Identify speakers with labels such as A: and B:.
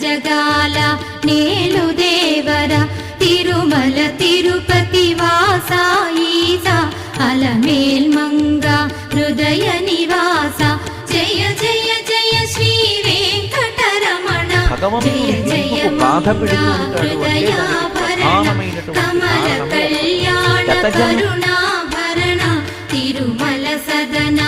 A: జగాల నేలు దేవర తిరుమల తిరుపతి వాసా ఈసా అలమేల్ మంగ హృదయ నివాస జయ జయ జయ శ్రీ వెంకటరమణ జయ జయ కమల కళ్యాణ కరుణాభరణ తిరుమల సదన